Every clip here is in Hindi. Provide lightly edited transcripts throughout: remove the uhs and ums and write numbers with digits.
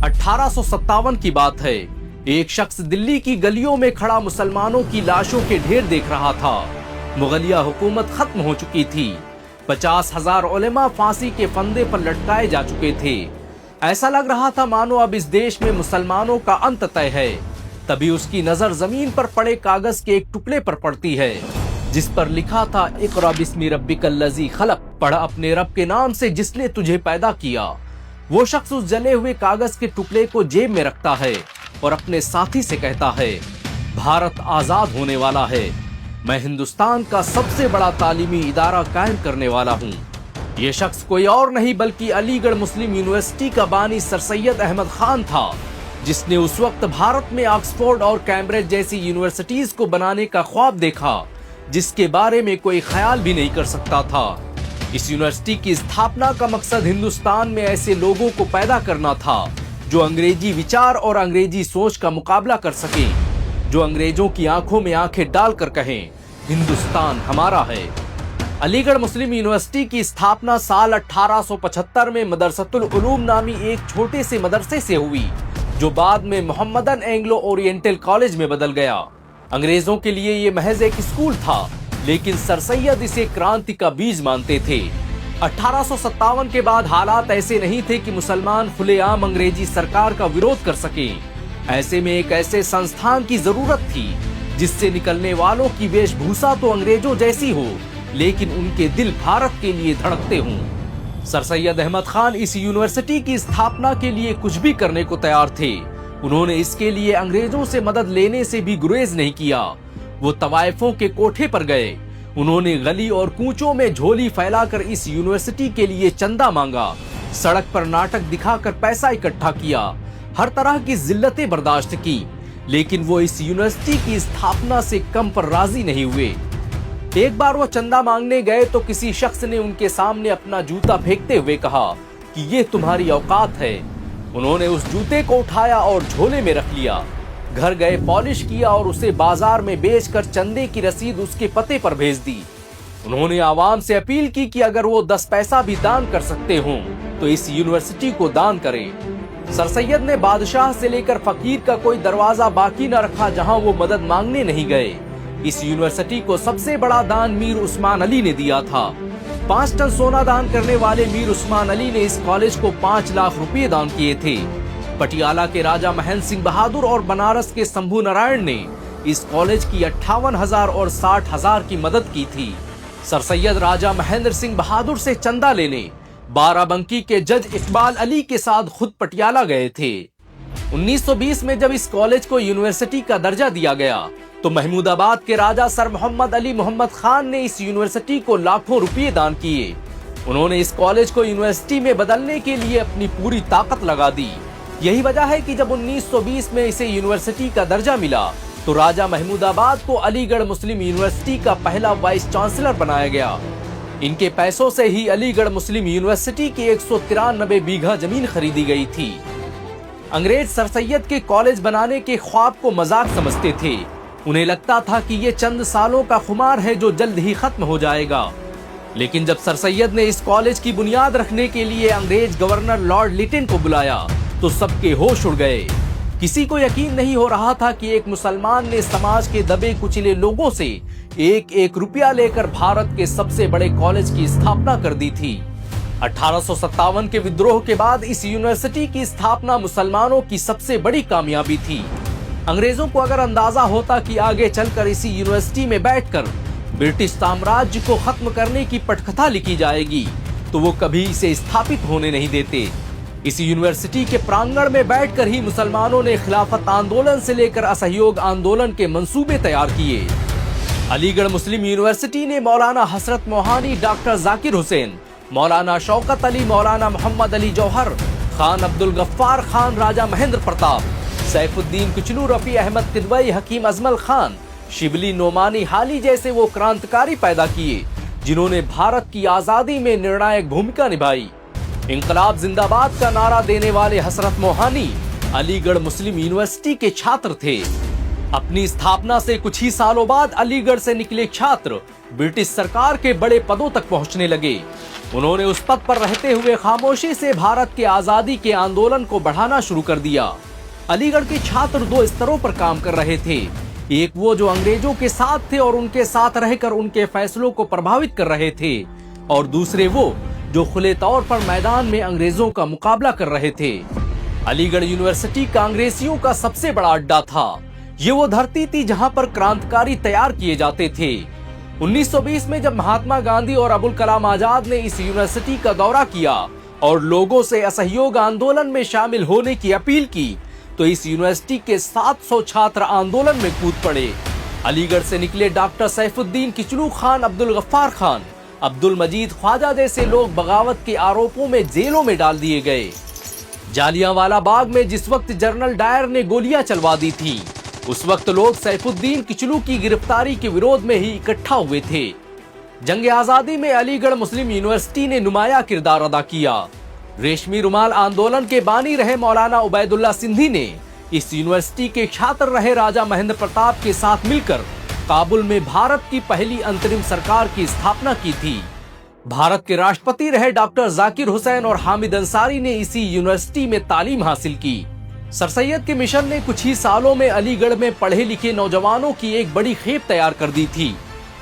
1857 की बात है। एक शख्स दिल्ली की गलियों में खड़ा मुसलमानों की लाशों के ढेर देख रहा था। मुगलिया हुकूमत खत्म हो चुकी थी। 50,000 उलेमा फांसी के फंदे पर लटकाए जा चुके थे। ऐसा लग रहा था मानो अब इस देश में मुसलमानों का अंत तय है। तभी उसकी नजर जमीन पर पड़े कागज के एक टुकड़े पर पड़ती है, जिस पर लिखा था इक़रा बिस्मि रब्बिकल लज़ी खलक़, पढ़ अपने रब के नाम से जिसने तुझे पैदा किया। वो शख्स उस जले हुए कागज के टुकड़े को जेब में रखता है और अपने साथी से कहता है, भारत आजाद होने वाला है। मैं हिंदुस्तान का सबसे बड़ा तालीमी इदारा कायम करने वाला हूँ। ये शख्स कोई और नहीं बल्कि अलीगढ़ मुस्लिम यूनिवर्सिटी का बानी सर सैयद अहमद खान था, जिसने उस वक्त भारत में ऑक्सफोर्ड और कैम्ब्रिज जैसी यूनिवर्सिटीज को बनाने का ख्वाब देखा, जिसके बारे में कोई ख्याल भी नहीं कर सकता था। इस यूनिवर्सिटी की स्थापना का मकसद हिंदुस्तान में ऐसे लोगों को पैदा करना था जो अंग्रेजी विचार और अंग्रेजी सोच का मुकाबला कर सके, जो अंग्रेजों की आंखों में आंखें डालकर कहें, हिंदुस्तान हमारा है। अलीगढ़ मुस्लिम यूनिवर्सिटी की स्थापना साल 1875 में मदरसतुल उलूम नामी एक छोटे से मदरसे से हुई, जो बाद में मोहम्मदन एंग्लो ओरिएंटल कॉलेज में बदल गया। अंग्रेजों के लिए ये महज एक स्कूल था, लेकिन सर सैयद इसे क्रांति का बीज मानते थे। 1857 के बाद हालात ऐसे नहीं थे कि मुसलमान खुलेआम अंग्रेजी सरकार का विरोध कर सके। ऐसे में एक ऐसे संस्थान की जरूरत थी जिससे निकलने वालों की वेशभूषा तो अंग्रेजों जैसी हो, लेकिन उनके दिल भारत के लिए धड़कते हों। सर सैयद अहमद खान इस यूनिवर्सिटी की स्थापना के लिए कुछ भी करने को तैयार थे। उन्होंने इसके लिए अंग्रेजों से मदद लेने से भी गुरेज नहीं किया। वो तवाइफों के कोठे पर गए। उन्होंने गली और कूचों में झोली फैलाकर इस यूनिवर्सिटी के लिए चंदा मांगा, सड़क पर नाटक दिखाकर पैसा इकट्ठा किया, हर तरह की जिल्लतें बर्दाश्त की, लेकिन वो इस यूनिवर्सिटी की स्थापना से कम पर राजी नहीं हुए। एक बार वो चंदा मांगने गए तो किसी शख्स ने उनके सामने अपना जूता फेंकते हुए कहा कि ये तुम्हारी औकात है। उन्होंने उस जूते को उठाया और झोले में रख लिया। घर गए, पॉलिश किया और उसे बाजार में बेचकर चंदे की रसीद उसके पते पर भेज दी। उन्होंने आवाम से अपील की कि अगर वो 10 पैसा भी दान कर सकते हों तो इस यूनिवर्सिटी को दान करें। सर सैयद ने बादशाह से लेकर फकीर का कोई दरवाजा बाकी न रखा जहां वो मदद मांगने नहीं गए। इस यूनिवर्सिटी को सबसे बड़ा दान मीर उस्मान अली ने दिया था। 5 टन सोना दान करने वाले मीर उस्मान अली ने इस कॉलेज को 5 लाख रुपए दान किए थे। पटियाला के राजा महेंद्र सिंह बहादुर और बनारस के शंभू नारायण ने इस कॉलेज की 58,000 और 60,000 की मदद की थी। सर सैयद राजा महेंद्र सिंह बहादुर से चंदा लेने बाराबंकी के जज इकबाल अली के साथ खुद पटियाला गए थे। 1920 में जब इस कॉलेज को यूनिवर्सिटी का दर्जा दिया गया तो महमूदाबाद के राजा सर मोहम्मद अली मोहम्मद खान ने इस यूनिवर्सिटी को लाखों रुपए दान किए। उन्होंने इस कॉलेज को यूनिवर्सिटी में बदलने के लिए अपनी पूरी ताकत लगा दी। यही वजह है कि जब 1920 में इसे यूनिवर्सिटी का दर्जा मिला तो राजा महमूदाबाद को अलीगढ़ मुस्लिम यूनिवर्सिटी का पहला वाइस चांसलर बनाया गया। इनके पैसों से ही अलीगढ़ मुस्लिम यूनिवर्सिटी की 193 बीघा जमीन खरीदी गई थी। अंग्रेज सर सैयद के कॉलेज बनाने के ख्वाब को मजाक समझते थे। उन्हें लगता था कि ये चंद सालों का खुमार है जो जल्द ही खत्म हो जाएगा। लेकिन जब सर सैयद ने इस कॉलेज की बुनियाद रखने के लिए अंग्रेज गवर्नर लॉर्ड लिटन को बुलाया तो सबके होश उड़ गए। किसी को यकीन नहीं हो रहा था कि एक मुसलमान ने समाज के दबे कुचले लोगों से 1-1 रुपया लेकर भारत के सबसे बड़े कॉलेज की स्थापना कर दी थी। 1857 के विद्रोह के बाद इस यूनिवर्सिटी की स्थापना मुसलमानों की सबसे बड़ी कामयाबी थी। अंग्रेजों को अगर अंदाजा होता कि आगे चलकर इसी यूनिवर्सिटी में बैठकर ब्रिटिश साम्राज्य को खत्म करने की पटकथा लिखी जाएगी तो वो कभी इसे स्थापित होने नहीं देते। इस यूनिवर्सिटी के प्रांगण में बैठकर ही मुसलमानों ने खिलाफत आंदोलन से लेकर असहयोग आंदोलन के मंसूबे तैयार किए। अलीगढ़ मुस्लिम यूनिवर्सिटी ने मौलाना हसरत मोहानी, डॉक्टर जाकिर हुसैन, मौलाना शौकत अली, मौलाना मोहम्मद अली जौहर, खान अब्दुल गफ्फार खान, राजा महेंद्र प्रताप, सैफुद्दीन कुचलू, रफी अहमद किदवई, हकीम अजमल खान, शिबली नोमानी हाली जैसे वो क्रांतिकारी पैदा किए जिन्होंने भारत की आजादी में निर्णायक भूमिका निभाई। इंकलाब जिंदाबाद का नारा देने वाले हसरत मोहानी अलीगढ़ मुस्लिम यूनिवर्सिटी के छात्र थे। अपनी स्थापना से कुछ ही सालों बाद अलीगढ़ से निकले छात्र ब्रिटिश सरकार के बड़े पदों तक पहुंचने लगे। उन्होंने उस पद पर रहते हुए खामोशी से भारत के आजादी के आंदोलन को बढ़ाना शुरू कर दिया। अलीगढ़ के छात्र दो स्तरों पर काम कर रहे थे। एक वो जो अंग्रेजों के साथ थे और उनके साथ रहकर उनके फैसलों को प्रभावित कर रहे थे, और दूसरे वो जो खुले तौर पर मैदान में अंग्रेजों का मुकाबला कर रहे थे। अलीगढ़ यूनिवर्सिटी कांग्रेसियों का सबसे बड़ा अड्डा था। ये वो धरती थी जहां पर क्रांतिकारी तैयार किए जाते थे। 1920 में जब महात्मा गांधी और अबुल कलाम आजाद ने इस यूनिवर्सिटी का दौरा किया और लोगों से असहयोग आंदोलन में शामिल होने की अपील की, तो इस यूनिवर्सिटी के 700 छात्र आंदोलन में कूद पड़े। अलीगढ़ से निकले डॉक्टर सैफुद्दीन किचलू खान, अब्दुल गफ्फार खान, अब्दुल मजीद ख्वाजा जैसे लोग बगावत के आरोपों में जेलों में डाल दिए गए। जालियांवाला बाग में जिस वक्त जनरल डायर ने गोलियां चलवा दी थी, उस वक्त लोग सैफुद्दीन किचलू की गिरफ्तारी के विरोध में ही इकट्ठा हुए थे। जंग आजादी में अलीगढ़ मुस्लिम यूनिवर्सिटी ने नुमाया किरदार अदा किया। रेशमी रुमाल आंदोलन के बानी रहे मौलाना उबैदुल्ला सिंधी ने इस यूनिवर्सिटी के छात्र रहे राजा महेंद्र प्रताप के साथ मिलकर काबुल में भारत की पहली अंतरिम सरकार की स्थापना की थी। भारत के राष्ट्रपति रहे डॉक्टर जाकिर हुसैन और हामिद अंसारी ने इसी यूनिवर्सिटी में तालीम हासिल की। सर सैयद के मिशन ने कुछ ही सालों में अलीगढ़ में पढ़े लिखे नौजवानों की एक बड़ी खेप तैयार कर दी थी।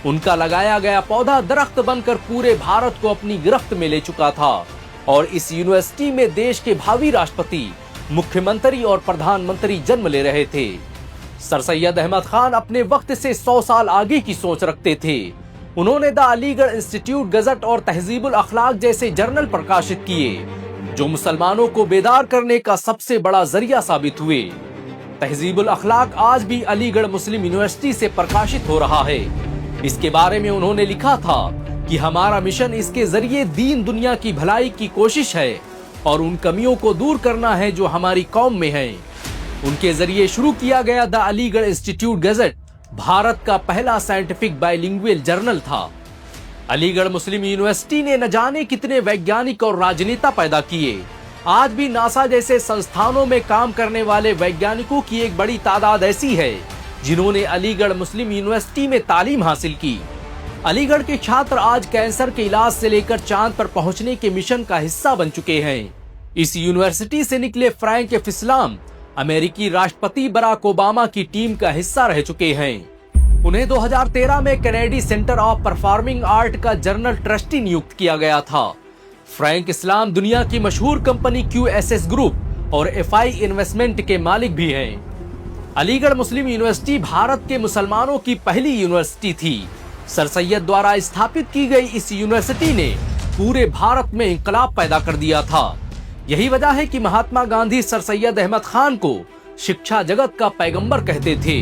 उनका लगाया गया पौधा दरख्त बनकर पूरे भारत को अपनी गिरफ्त में ले चुका था और इस यूनिवर्सिटी में देश के भावी राष्ट्रपति, मुख्यमंत्री और प्रधानमंत्री जन्म ले रहे थे। सर सैयद अहमद खान अपने वक्त से 100 साल आगे की सोच रखते थे। उन्होंने द अलीगढ़ इंस्टीट्यूट गजट और तहजीबुल अखलाक जैसे जर्नल प्रकाशित किए, जो मुसलमानों को बेदार करने का सबसे बड़ा जरिया साबित हुए। तहजीबुल अखलाक आज भी अलीगढ़ मुस्लिम यूनिवर्सिटी से प्रकाशित हो रहा है। इसके बारे में उन्होंने लिखा था कि हमारा मिशन इसके जरिए दीन दुनिया की भलाई की कोशिश है और उन कमियों को दूर करना है जो हमारी कौम में है। उनके जरिए शुरू किया गया the Aligarh institute gazette Bharat का पहला साइंटिफिक बाइलिंगुअल जर्नल था। अलीगढ़ मुस्लिम यूनिवर्सिटी ने न जाने कितने वैज्ञानिक और राजनेता पैदा किए। आज भी नासा जैसे संस्थानों में काम करने वाले वैज्ञानिकों की एक बड़ी तादाद ऐसी है जिन्होंने अलीगढ़ मुस्लिम यूनिवर्सिटी में तालीम हासिल की। अलीगढ़ के छात्र आज कैंसर के इलाज से लेकर चांद पर पहुंचने के मिशन का हिस्सा बन चुके हैं। इस यूनिवर्सिटी से निकले फ्रैंक एफ इस्लाम अमेरिकी राष्ट्रपति बराक ओबामा की टीम का हिस्सा रह चुके हैं। उन्हें 2013 में Kennedy centre of performing art का जनरल ट्रस्टी नियुक्त किया गया था। फ्रैंक इस्लाम दुनिया की मशहूर कंपनी QSS ग्रुप और FI इन्वेस्टमेंट के मालिक भी हैं। अलीगढ़ मुस्लिम यूनिवर्सिटी भारत के मुसलमानों की पहली यूनिवर्सिटी थी। सर सैयद द्वारा स्थापित की गई इस यूनिवर्सिटी ने पूरे भारत में इंकलाब पैदा कर दिया था। यही वजह है कि महात्मा गांधी सर सैयद अहमद खान को शिक्षा जगत का पैगंबर कहते थे।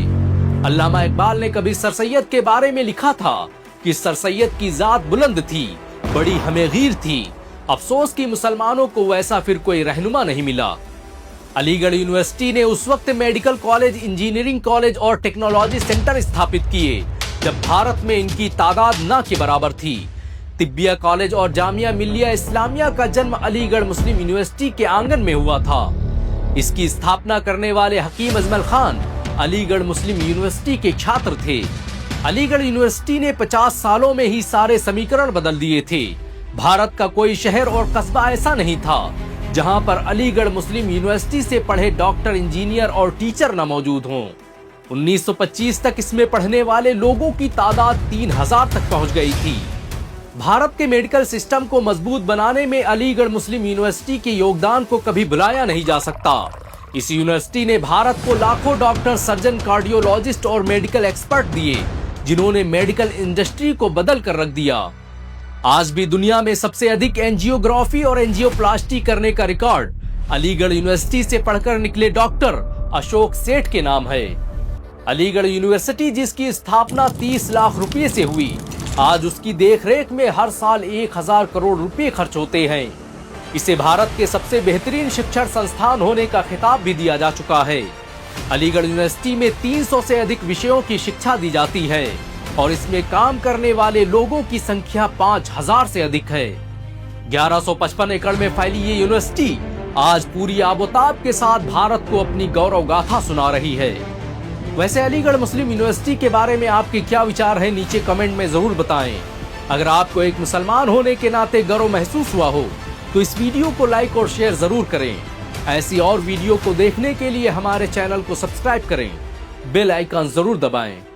अल्लामा इकबाल ने कभी सर सैयद के बारे में लिखा था कि सर सैयद की जात बुलंद थी, बड़ी हमेगीर थी। अफसोस कि मुसलमानों को वैसा फिर कोई रहनुमा नहीं मिला। अलीगढ़ यूनिवर्सिटी ने उस वक्त मेडिकल कॉलेज, इंजीनियरिंग कॉलेज और टेक्नोलॉजी सेंटर स्थापित किए जब भारत में इनकी तादाद न के बराबर थी। तिब्बिया कॉलेज और जामिया मिल्लिया इस्लामिया का जन्म अलीगढ़ मुस्लिम यूनिवर्सिटी के आंगन में हुआ था। इसकी स्थापना करने वाले हकीम अजमल खान अलीगढ़ मुस्लिम यूनिवर्सिटी के छात्र थे। अलीगढ़ यूनिवर्सिटी ने 50 सालों में ही सारे समीकरण बदल दिए थे। भारत का कोई शहर और कस्बा ऐसा नहीं था जहां पर अलीगढ़ मुस्लिम यूनिवर्सिटी से पढ़े डॉक्टर, इंजीनियर और टीचर न मौजूद हों। 1925 तक इसमें पढ़ने वाले लोगों की तादाद 3000 तक पहुंच गई थी। भारत के मेडिकल सिस्टम को मजबूत बनाने में अलीगढ़ मुस्लिम यूनिवर्सिटी के योगदान को कभी भुलाया नहीं जा सकता। इस यूनिवर्सिटी ने भारत को लाखों डॉक्टर, सर्जन, कार्डियोलॉजिस्ट और मेडिकल एक्सपर्ट दिए, जिन्होंने मेडिकल इंडस्ट्री को बदल कर रख दिया। आज भी दुनिया में सबसे अधिक एंजियोग्राफी और एंजियोप्लास्टी करने का रिकॉर्ड अलीगढ़ यूनिवर्सिटी से पढ़कर निकले डॉक्टर अशोक सेठ के नाम है। अलीगढ़ यूनिवर्सिटी जिसकी स्थापना 30 लाख रुपए से हुई, आज उसकी देखरेख में हर साल 1000 करोड़ रुपए खर्च होते हैं। इसे भारत के सबसे बेहतरीन शिक्षण संस्थान होने का खिताब भी दिया जा चुका है। अलीगढ़ यूनिवर्सिटी में 300 से अधिक विषयों की शिक्षा दी जाती है और इसमें काम करने वाले लोगों की संख्या 5000 से अधिक है। 1155 एकड़ में फैली ये यूनिवर्सिटी आज पूरी आबोताब के साथ भारत को अपनी गौरव गाथा सुना रही है। वैसे अलीगढ़ मुस्लिम यूनिवर्सिटी के बारे में आपके क्या विचार हैं, नीचे कमेंट में जरूर बताएं। अगर आपको एक मुसलमान होने के नाते गर्व महसूस हुआ हो तो इस वीडियो को लाइक और शेयर जरूर करें। ऐसी और वीडियो को देखने के लिए हमारे चैनल को सब्सक्राइब करें, बेल आइकन जरूर दबाएं।